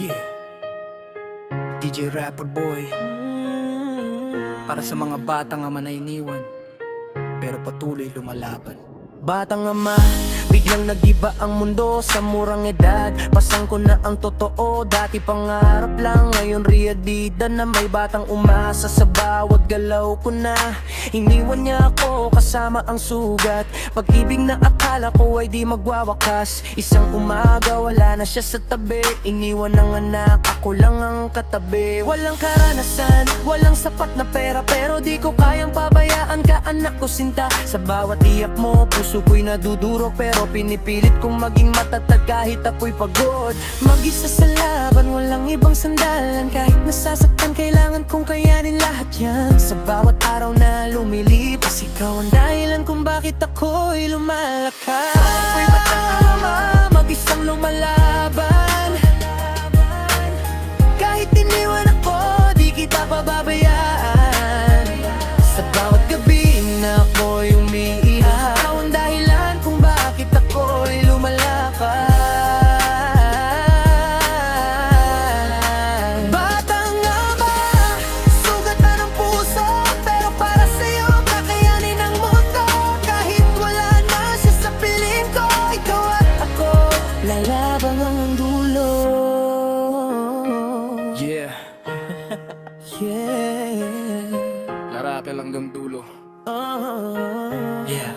Yeah, DJ Rapper Boy. Para sa mga bata nga man ay iniwan, pero patuloy lumalaban. Batang ama, biglang nag-iba ang mundo sa murang edad. Pasang ko na ang totoo, dati pangarap lang, ngayon realidad na may batang umasa sa bawat galaw ko na. Iniwan niya ako kasama ang sugat, pag-ibig na akala ko ay di magwawakas. Isang umaga wala na siya sa tabi, iniwan ng anak, ako lang ang katabi. Walang karanasan, walang sapat na pera, pero di ko kayang pabayaan ka anak ko sinta. Sa bawat iyak mo, puso ko'y nadudurog, pero pinipilit kong maging matatag kahit ako'y pagod. Mag-isa sa laban, walang ibang sandalan, kahit nasasaktan kailangan kong kayanin lahat yan. Sa bawat araw na lumilipas, ikaw ang dahilan kung bakit ako'y lumalakas. Ako'y matama, mag-isang lumalaban, kahit iniwan ako, di kita pababayaan. Sa bawat gabi na ako'y umiiyak, ikaw ang dahilan kung bakit ako'y lumalakas. Batang ama, sugat na ng puso, pero para sa'yo kakayanin ang mundo. Kahit wala na siya sa piling ko, ikaw at ako lalaban hanggang dulo. Yeah. Yeah. Larakel hanggang dulo. Yeah.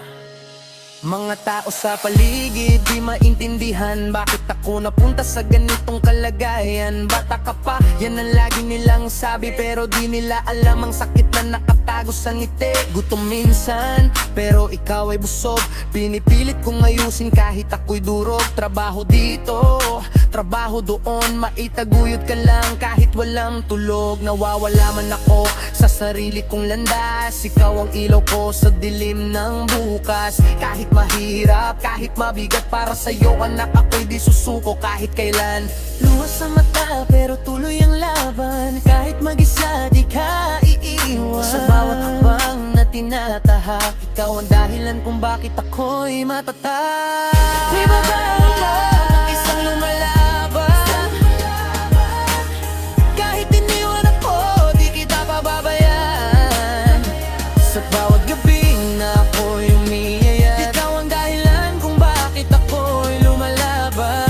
Mga tao sa paligid di maintindihan bakit ako napunta sa ganitong kalagayan. Bata ka pa, yan ang lagi nilang sabi, pero di nila alam ang sakit na nakatago sa ngiti. Gutom minsan, pero ikaw ay busog, pinipilit kong ayusin kahit ako'y durog. Trabaho dito, trabaho doon, maitaguyod ka lang kahit walang tulog. Nawawala man ako sa sarili kong landas, ikaw ang ilaw ko sa dilim ng bukas. Kahit mahirap, kahit mabigat para sa'yo anak, ako'y di susuko kahit kailan. Luwas sa mata pero tuloy ang laban, kahit mag-isa di ka iiwan. Sa bawat hakbang na tinatahak, ikaw ang dahilan kung bakit ako'y matatag. Di ba ba ang isang lumalaban, kahit iniwan ako, di kita pababayaan. Sa bawat gabi na ako'y umiiyak, ikaw ang dahilan kung bakit ako'y lumalaban.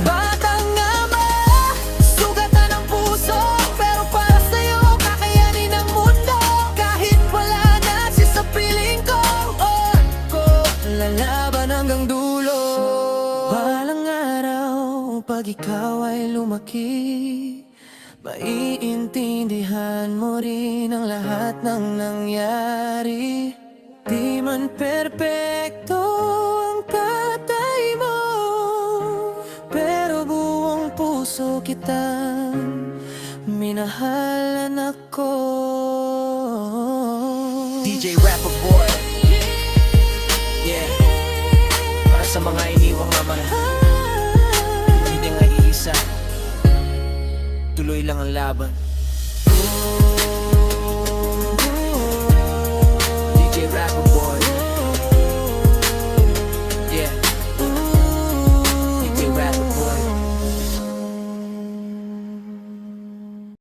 Batang ama, sugatan ng puso, pero para sa'yo kakayanin ang mundo. Kahit wala na siya sa piling ko, oh, ko lalaban hanggang dulo. Balang araw, pag ikaw ay lumaki, maiintindihan mo rin ang lahat ng nangyari. Di man perpekto ang tatay mo, pero buong puso kitang minahalan ako. DJ Rapper Boy. Yeah. Para sa mga iniwang naman, hindi nga iisa, tuloy lang ang laban.